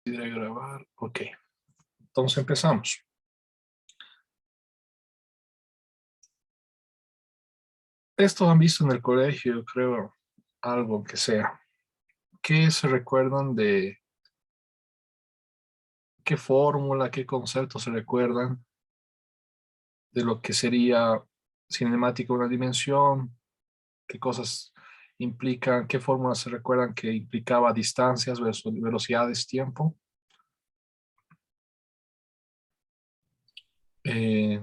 De grabar, ok. Entonces empezamos. Esto han visto en el colegio, creo, algo que sea. ¿Qué se recuerdan de qué fórmula, qué concepto se recuerdan de lo que sería cinemática una dimensión? ¿Qué cosas implican? ¿Qué fórmulas se recuerdan que implicaba distancias versus velocidades, tiempo? Eh,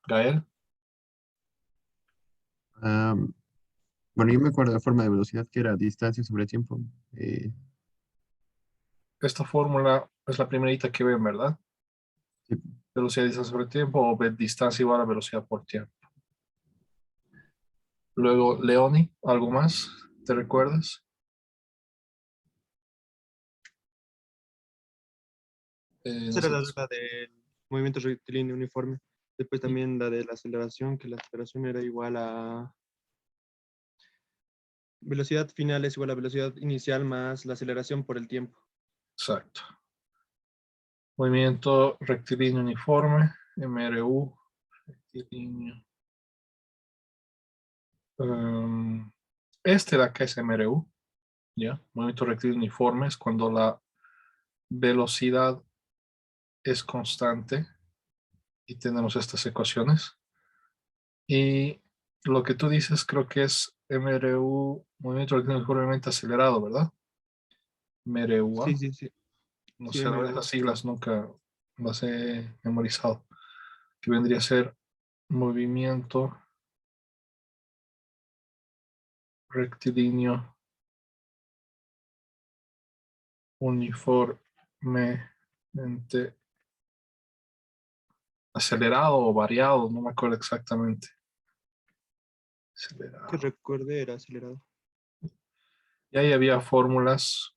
Gael, Am, bueno, yo me acuerdo de la forma de velocidad que era distancia sobre tiempo. esta fórmula es la primerita que ven, ¿verdad? Sí, Velocidad, distancia sobre tiempo o distancia igual a velocidad por tiempo. Luego, Leoni, ¿algo más? ¿Te recuerdas? Esa No era sé. la del movimiento rectilíneo uniforme. Después también la de la aceleración, que la aceleración era igual a velocidad final es igual a velocidad inicial más la aceleración por el tiempo. Exacto. Movimiento rectilíneo uniforme, MRU, rectilíneo. Este de acá es MRU, ¿ya? Movimiento rectilíneo uniforme es cuando la velocidad es constante y tenemos estas ecuaciones. Y lo que tú dices creo que es MRU, movimiento rectilíneo uniformemente acelerado, ¿verdad? MRUA. Sí, sí, sí. No Sí, sé, la verdad, MRU. las siglas nunca las he memorizado. Que vendría a ser movimiento rectilíneo uniformemente acelerado o variado, no me acuerdo exactamente. Que Acelerado. recuerde era acelerado. Y ahí había fórmulas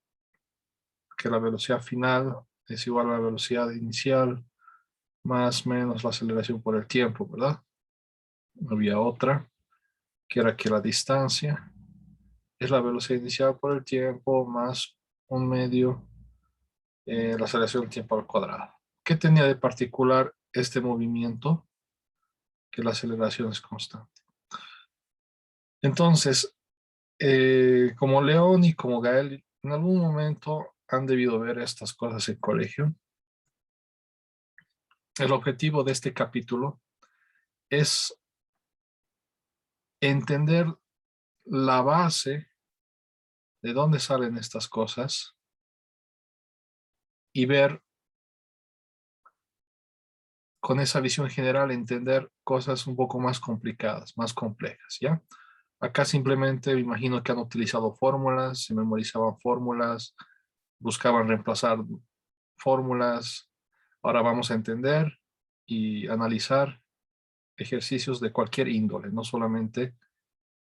que la velocidad final es igual a la velocidad inicial más menos la aceleración por el tiempo, ¿verdad? Había otra que era que la distancia es la velocidad inicial por el tiempo más un medio la aceleración del tiempo al cuadrado. ¿Qué tenía de particular este movimiento? Que la aceleración es constante. Entonces, como León y como Gael, en algún momento han debido ver estas cosas en colegio. El objetivo de este capítulo es entender la base de dónde salen estas cosas y ver con esa visión general, entender cosas un poco más complicadas, más complejas, ¿ya? Acá simplemente me imagino que han utilizado fórmulas, se memorizaban fórmulas, buscaban reemplazar fórmulas. Ahora vamos a entender y analizar ejercicios de cualquier índole, no solamente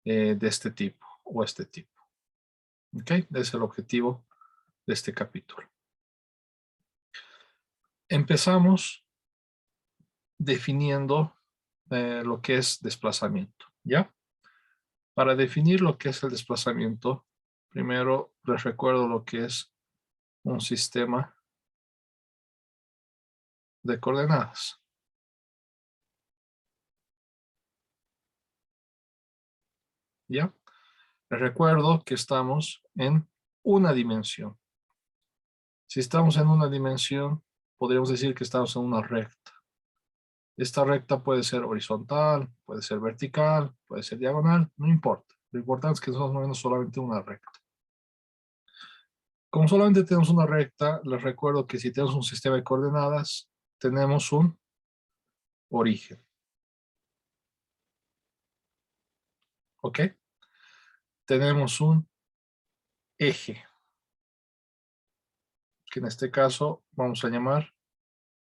de este tipo o este tipo. ¿Ok? Ese es el objetivo de este capítulo. Empezamos definiendo lo que es desplazamiento, ¿ya? Para definir lo que es el desplazamiento, primero les recuerdo lo que es un sistema de coordenadas. ¿Ya? Les recuerdo que estamos en una dimensión. Si estamos en una dimensión, podríamos decir que estamos en una recta. Esta recta puede ser horizontal, puede ser vertical, puede ser diagonal, no importa. Lo importante es que somos más o menos solamente una recta. Como solamente tenemos una recta, les recuerdo que si tenemos un sistema de coordenadas, tenemos un origen. ¿Ok? Tenemos un eje, que en este caso vamos a llamar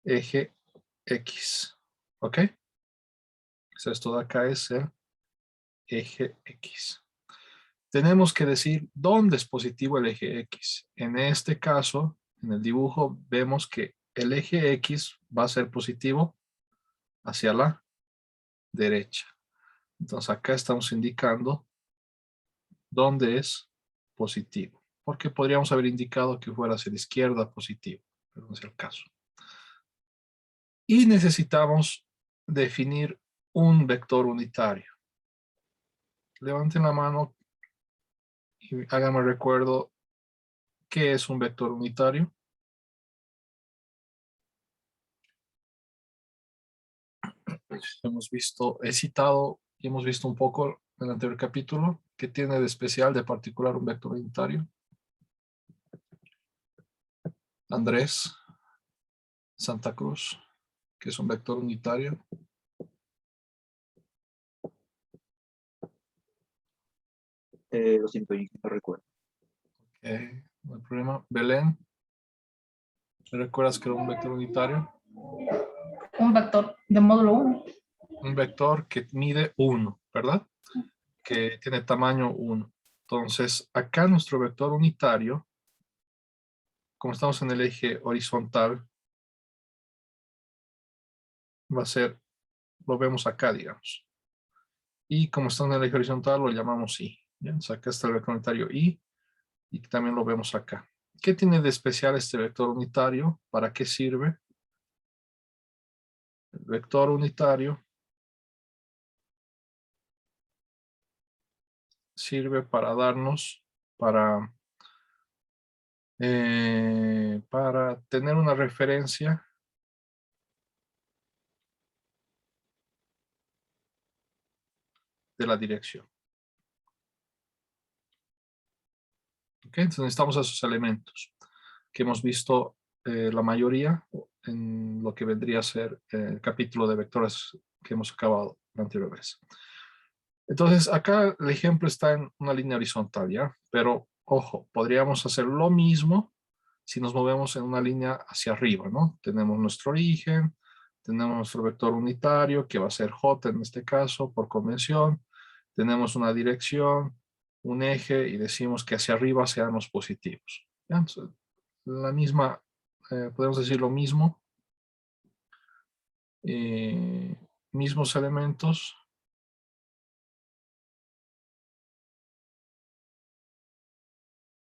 eje X. ¿Ok? Esto de acá es el eje X. Tenemos que decir dónde es positivo el eje X. En este caso, en el dibujo, vemos que el eje X va a ser positivo hacia la derecha. Entonces acá estamos indicando dónde es positivo. porque podríamos haber indicado que fuera hacia la izquierda positivo, pero no es el caso. Y necesitamos definir un vector unitario. Levanten la mano y háganme recuerdo qué es un vector unitario. He citado y hemos visto un poco en el anterior capítulo qué tiene de especial, de particular un vector unitario. Andrés, Santa Cruz, que es un vector unitario. Lo siento, no recuerdo. No hay problema. Belén, ¿te recuerdas que era un vector unitario? Un vector de módulo 1. Un vector que mide 1, ¿verdad? Que tiene tamaño 1. Entonces, acá nuestro vector unitario, como estamos en el eje horizontal, va a ser, lo vemos acá, digamos. Y como está en el eje horizontal, lo llamamos I. ¿Bien? Entonces, acá está el vector unitario I, y también lo vemos acá. ¿Qué tiene de especial este vector unitario? ¿Para qué sirve? El vector unitario sirve para darnos, para tener una referencia de la dirección. ¿Ok? Entonces necesitamos esos elementos que hemos visto la mayoría en lo que vendría a ser el capítulo de vectores que hemos acabado la anterior vez. Entonces acá el ejemplo está en una línea horizontal, ¿ya? Pero ojo, podríamos hacer lo mismo si nos movemos en una línea hacia arriba, ¿no? Tenemos nuestro origen, tenemos nuestro vector unitario, que va a ser J en este caso, por convención. Tenemos una dirección, un eje, y decimos que hacia arriba sean los positivos. ¿Ya? Entonces, la misma, podemos decir lo mismo. Mismos elementos.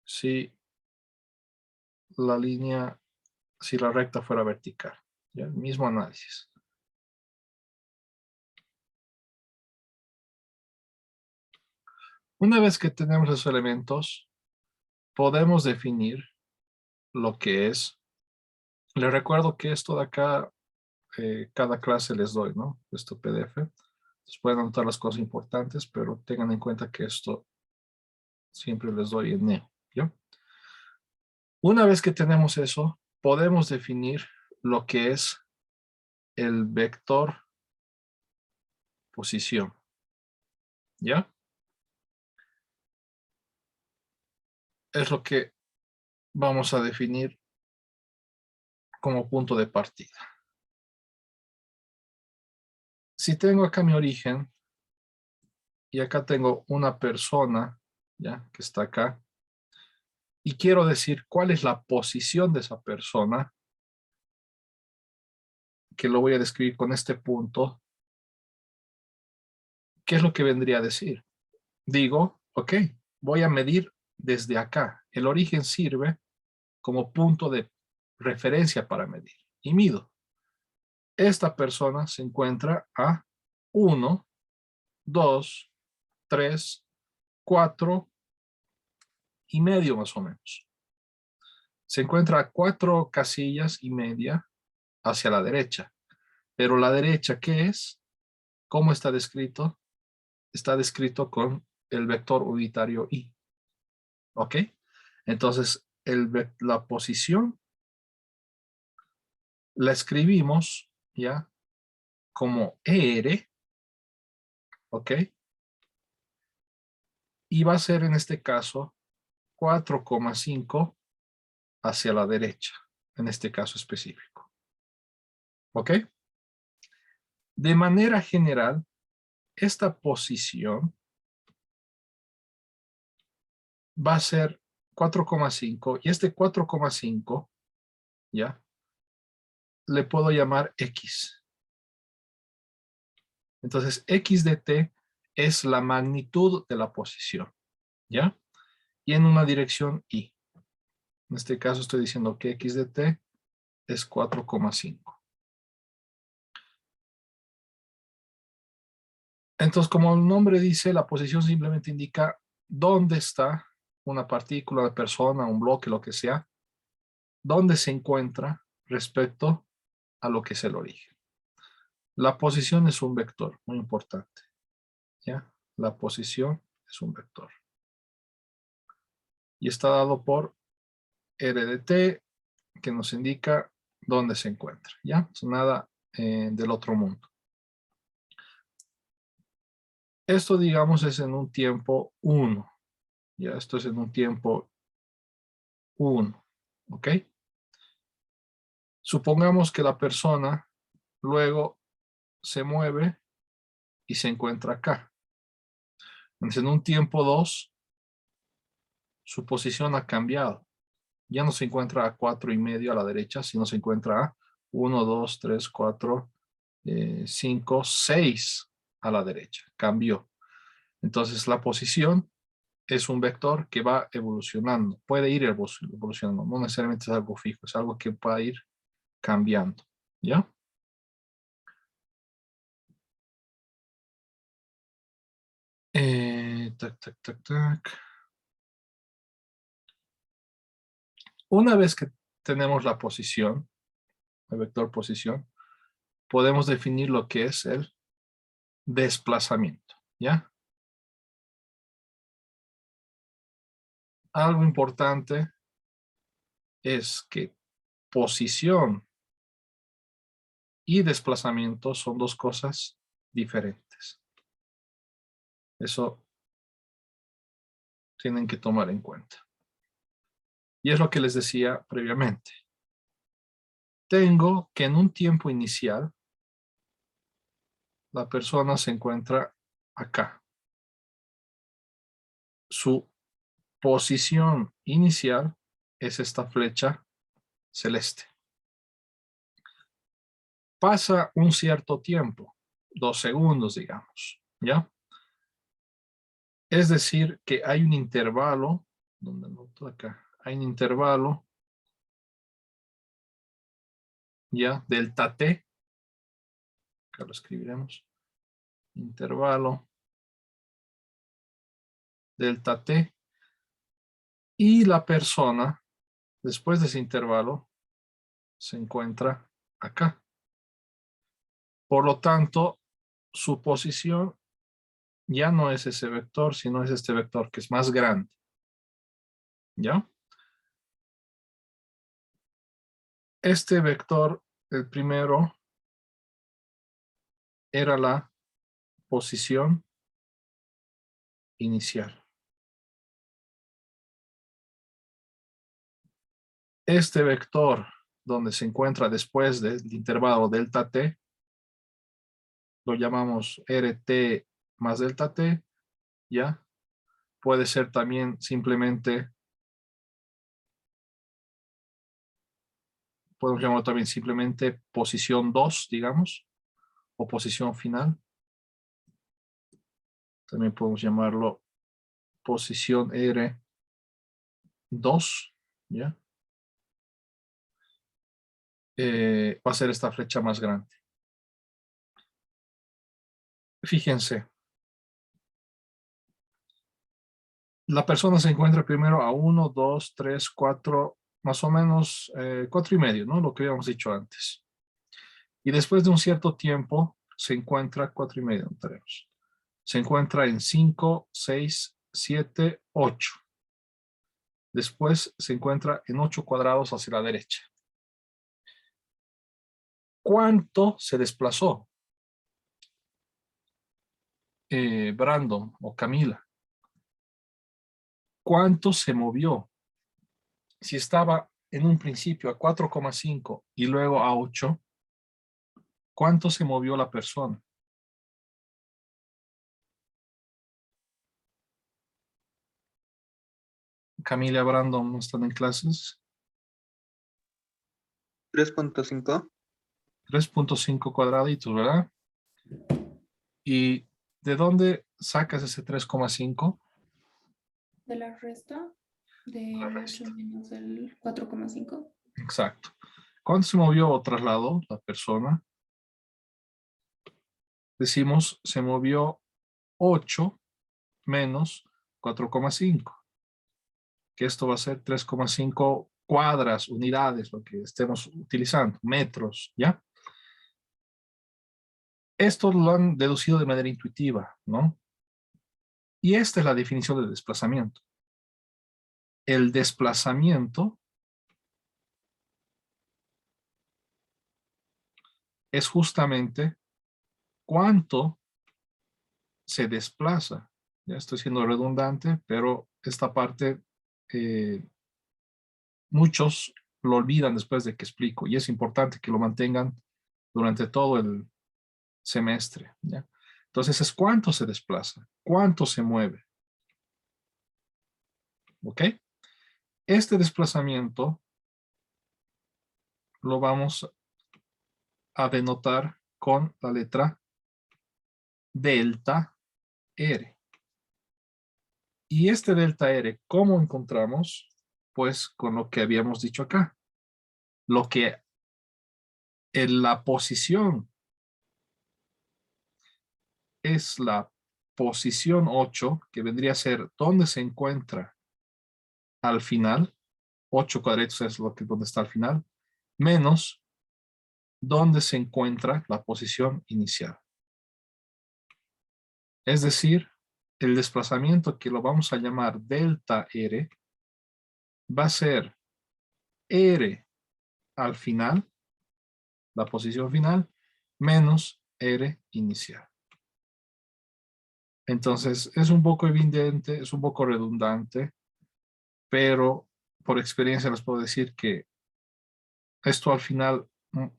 Si la línea, si la recta fuera vertical. ¿Ya? El mismo análisis. Una vez que tenemos esos elementos, podemos definir lo que es. Les recuerdo que esto de acá, cada clase les doy, ¿no? Esto PDF. Entonces pueden anotar las cosas importantes, pero tengan en cuenta que esto siempre les doy en Neo, ¿ya? Una vez que tenemos eso, podemos definir lo que es el vector posición, ¿ya? Es lo que vamos a definir como punto de partida. Si tengo acá mi origen y acá tengo una persona, ¿ya? Que está acá, y quiero decir cuál es la posición de esa persona, que lo voy a describir con este punto. ¿Qué es lo que vendría a decir? Digo, ok, voy a medir desde acá. El origen sirve como punto de referencia para medir. Y mido. Esta persona se encuentra a 1, 2, 3, 4 y medio más o menos. Se encuentra a 4 casillas y media hacia la derecha. Pero la derecha, ¿qué es? ¿Cómo está descrito? Está descrito con el vector unitario I. ¿Ok? Entonces, la posición la escribimos ya como ER, ¿ok? Y va a ser en este caso 4,5 hacia la derecha, en este caso específico. ¿Ok? De manera general, esta posición va a ser 4,5 y este 4,5, ¿ya? Le puedo llamar X. Entonces, X de T es la magnitud de la posición, ¿ya? y en una dirección y. En este caso estoy diciendo que x de t es 4,5. Entonces, como el nombre dice, la posición simplemente indica dónde está una partícula, una persona, un bloque, lo que sea, dónde se encuentra respecto a lo que es el origen. La posición es un vector, muy importante. ¿Ya? La posición es un vector. Y está dado por R de t, que nos indica dónde se encuentra. ¿Ya? Es nada del otro mundo. Esto, digamos, es en un tiempo 1. Ya, esto es en un tiempo 1. ¿Ok? Supongamos que la persona luego se mueve y se encuentra acá. Entonces, en un tiempo 2, su posición ha cambiado. Ya no se encuentra a 4,5 a la derecha, sino se encuentra a 1, 2, 3, 4, 5, 6 a la derecha. Cambió. Entonces, la posición es un vector que va evolucionando. Puede ir evolucionando. No necesariamente es algo fijo. Es algo que va a ir cambiando. ¿Ya? Tac, tac, tac, tac. Una vez que tenemos la posición, el vector posición, podemos definir lo que es el desplazamiento. ¿Ya? Algo importante es que posición y desplazamiento son dos cosas diferentes. Eso tienen que tomar en cuenta. Y es lo que les decía previamente. Tengo que en un tiempo inicial, la persona se encuentra acá. Su posición inicial es esta flecha celeste. Pasa un cierto tiempo, 2 segundos, digamos, ¿ya? Es decir, que hay un intervalo, donde anoto acá, hay un intervalo, ya, delta t, acá lo escribiremos, intervalo, delta t, y la persona, después de ese intervalo, se encuentra acá. Por lo tanto, su posición ya no es ese vector, sino es este vector que es más grande. ¿Ya? Este vector, el primero, era la posición inicial. Este vector, donde se encuentra después del intervalo delta t, lo llamamos RT más delta t, ¿ya? Puede ser también simplemente, podemos llamarlo también simplemente posición 2, digamos, o posición final. También podemos llamarlo posición R2, ¿ya? Va a ser esta flecha más grande. Fíjense. La persona se encuentra primero a 1, 2, 3, 4, más o menos 4,5, ¿no? Lo que habíamos dicho antes. Y después de un cierto tiempo se encuentra 4,5, no tenemos. Se encuentra en 5, 6, 7, 8. Después se encuentra en 8 cuadrados hacia la derecha. ¿Cuánto se desplazó? Brandon o Camila. ¿Cuánto se movió? Si estaba en un principio a 4,5 y luego a 8, ¿cuánto se movió la persona? Camila, Brandon, ¿no están en clases? 3.5. 3,5 cuadraditos, ¿verdad? ¿Y de dónde sacas ese 3,5? De la resta de La 8 resta. menos el 4,5. Exacto. ¿Cuánto se movió o trasladó la persona? Decimos, se movió 8 menos 4,5. Que esto va a ser 3,5 cuadras, unidades, lo que estemos utilizando, metros, ¿ya? Esto lo han deducido de manera intuitiva, ¿no? Y esta es la definición de desplazamiento. El desplazamiento es justamente cuánto se desplaza. Ya estoy siendo redundante, pero esta parte muchos lo olvidan después de que explico y es importante que lo mantengan durante todo el semestre, ¿ya? Entonces es cuánto se desplaza, cuánto se mueve. ¿Ok? Este desplazamiento lo vamos a denotar con la letra delta R. Y este delta R, ¿cómo encontramos? Pues con lo que habíamos dicho acá. Lo que en la posición es la posición 8, que vendría a ser donde se encuentra al final, 8 cuadritos es lo que donde está al final, menos donde se encuentra la posición inicial. Es decir, el desplazamiento que lo vamos a llamar delta R va a ser R al final, la posición final, menos R inicial. Entonces, es un poco evidente, es un poco redundante, pero por experiencia les puedo decir que esto al final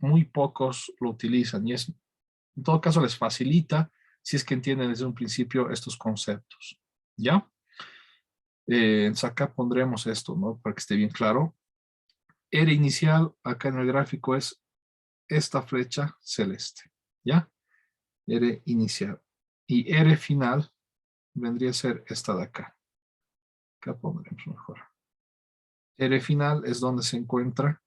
muy pocos lo utilizan y es, en todo caso les facilita si es que entienden desde un principio estos conceptos. ¿Ya? Acá pondremos esto, ¿no? Para que esté bien claro. R inicial acá en el gráfico es esta flecha celeste. ¿Ya? R inicial. Y R final vendría a ser esta de acá. Acá pondremos mejor. R final es donde se encuentra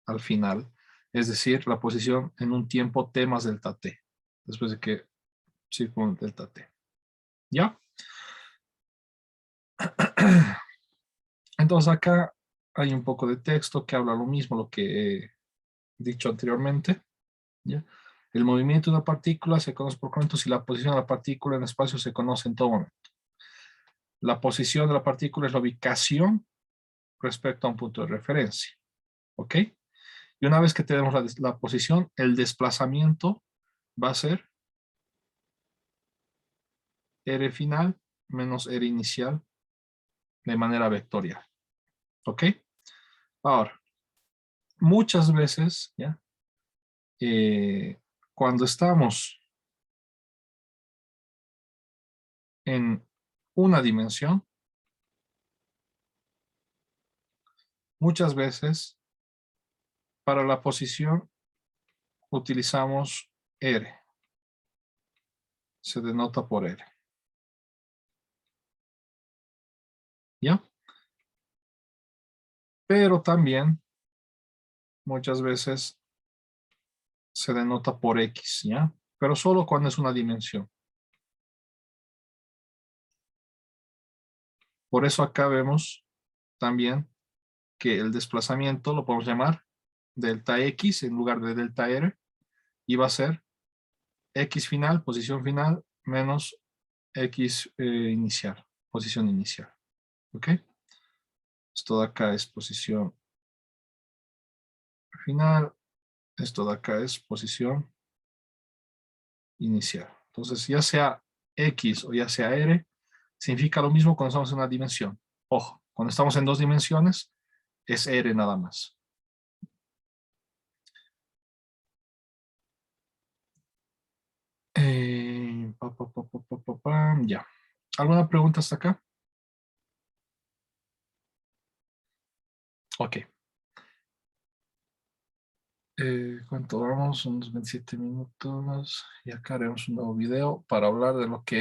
al final, es decir, la posición en un tiempo t más delta t, después de que circula delta t. ¿Ya? Entonces acá hay un poco de texto que habla lo mismo, lo que he dicho anteriormente. ¿Ya? El movimiento de una partícula se conoce por cuánto si la posición de la partícula en el espacio se conoce en todo momento. La posición de la partícula es la ubicación respecto a un punto de referencia. ¿Ok? Y una vez que tenemos la posición, el desplazamiento va a ser R final menos R inicial de manera vectorial. ¿Ok? Ahora, muchas veces, ¿ya? Cuando estamos en una dimensión, muchas veces para la posición utilizamos R. Se denota por R. ¿Ya? Pero también muchas veces se denota por X, ¿ya? Pero solo cuando es una dimensión. Por eso acá vemos también que el desplazamiento lo podemos llamar delta X en lugar de delta R y va a ser X final, posición final, menos X inicial, posición inicial. ¿Ok? Esto de acá es posición final, esto de acá es posición inicial. Entonces, ya sea X o ya sea R, significa lo mismo cuando estamos en una dimensión. Ojo, cuando estamos en dos dimensiones, es R nada más. Ya. ¿Alguna pregunta hasta acá? Ok. ¿Cuánto vamos? Unos 27 minutos. Y acá haremos un nuevo video para hablar de lo que es